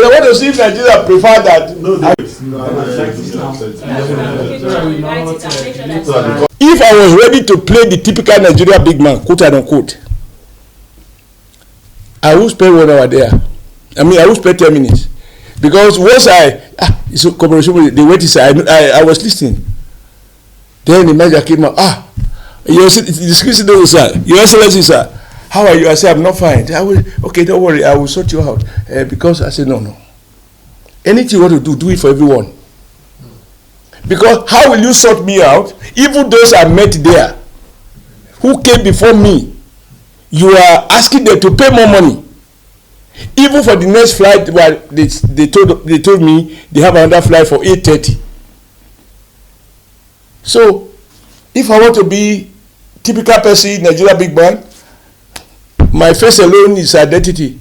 But I want to see if Nigeria prefer that. If I was ready to play the typical Nigeria big man, quote and unquote, I will spend 1 hour there. I mean, I will spend 10 minutes. Because once it's a cooperation, the wait is, I was listening. Then the manager came out, your Excellency, sir, how are you? I said, I'm not fine. Okay, don't worry, I will sort you out. Because I said, no. Anything you want to do, do it for everyone. Because how will you sort me out? Even those I met there, who came before me, you are asking them to pay more money. Even for the next flight, well, they told me they have another flight for 8:30. So, if I want to be typical person, Nigeria big man, my face alone is identity.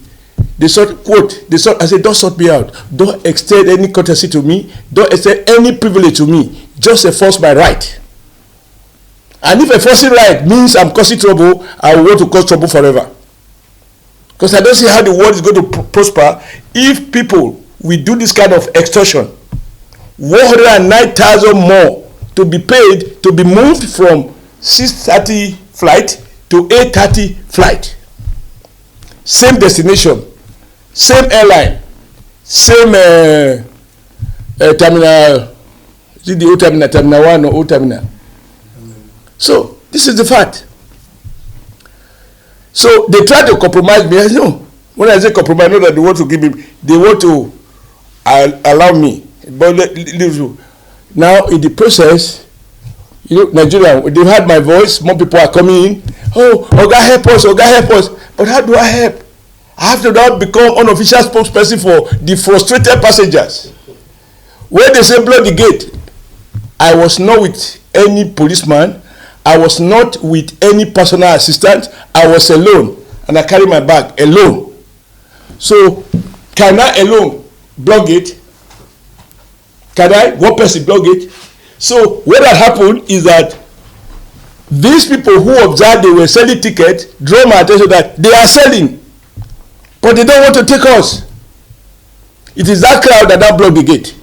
I said, don't sort me out. Don't extend any courtesy to me. Don't extend any privilege to me. Just enforce my right. And if enforcing right means I'm causing trouble, I want to cause trouble forever. Because I don't see how the world is going to prosper if people will do this kind of extortion. 109,000 more to be paid to be moved from 6:30 flight to 8:30 flight. Same destination, same airline, same terminal. Is it the old terminal, terminal 1 or old terminal? So this is the fact. So they try to compromise me. I know. When I say compromise, I know that they want to give me, they want to allow me. But now in the process, Nigeria, they've heard my voice. More people are coming in. Oh, Oga help us, Oga help us. But how do I help? I have to now become unofficial spokesperson for the frustrated passengers. When they say blow the gate, I was not with any policeman. I was not with any personal assistant. I was alone, and I carry my bag alone. So, can I alone block it? Can I? One person block it? So, what had happened is that these people who observed they were selling tickets draw my attention that they are selling, but they don't want to take us. It is that crowd that blocked the gate.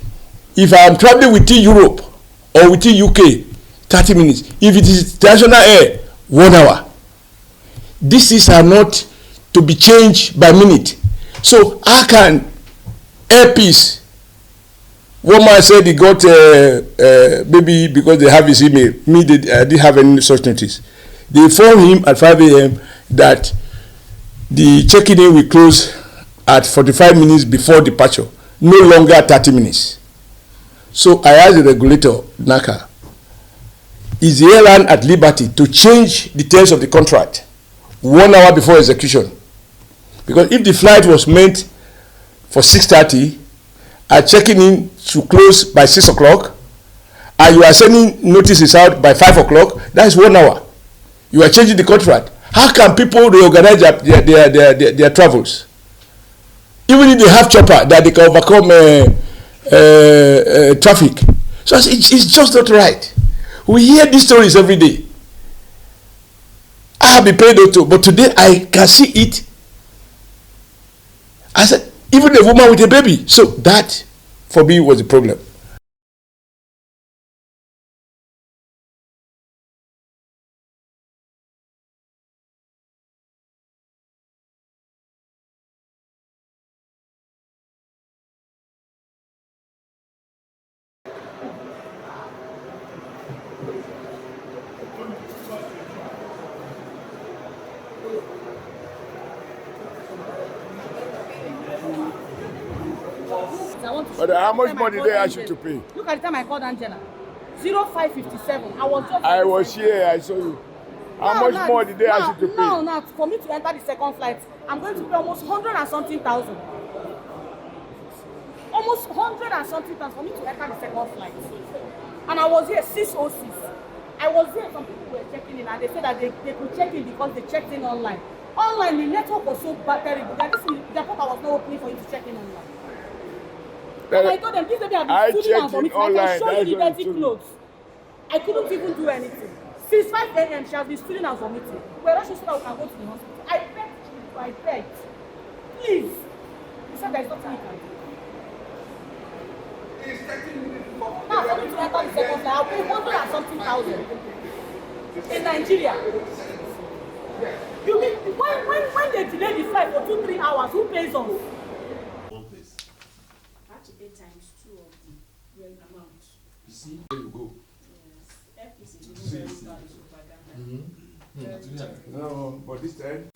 If I am traveling within Europe or within UK, 30 minutes. If it is international air, 1 hour. These are not to be changed by minute. So how can airpiece? One man said he got maybe because they have his email. Me, I didn't have any such notice. They informed him at 5 a.m. that the checking in will close at 45 minutes before departure, no longer 30 minutes. So I asked the regulator, NACA, is the airline at liberty to change the terms of the contract 1 hour before execution? Because if the flight was meant for 6:30, and checking in to close by 6 o'clock, and you are sending notices out by 5 o'clock, that is 1 hour. You are changing the contract. How can people reorganize their travels? Even if they have chopper that they can overcome traffic. So it's just not right. We hear these stories every day. I have been paid too, but today I can see it. I said, even a woman with a baby. So that, for me, was the problem. But how much more did they ask you to pay? Look at the time I called Angela. 0557. I was here, I saw you. How much more did they ask you to pay? Now, for me to enter the second flight, I'm going to pay almost 100 and something thousand. Almost 100 and something thousand for me to enter the second flight. And I was here 6:06. I was there, some people were checking in, and they said that they could check in because they checked in online. Online, the network was so terrible that the airport was not opening for you to check in online. And I told them, this baby have been stood down for me. I can show you the dirty clothes. I couldn't even do anything. Since 5 a.m., she has been stood down for meeting. We're rushing so that we can go to the hospital. I begged you, I begged. Please. He said there's nothing you can do. Now for me to enter the second flight, I'll pay 100 and something thousand in Nigeria. You mean when they delay the flight for 2-3 hours, who pays us? One place. I have to pay times 2 of the real amount. You see, where you go. Yes. FPC is very bad propaganda. Mm-hmm. No, but this time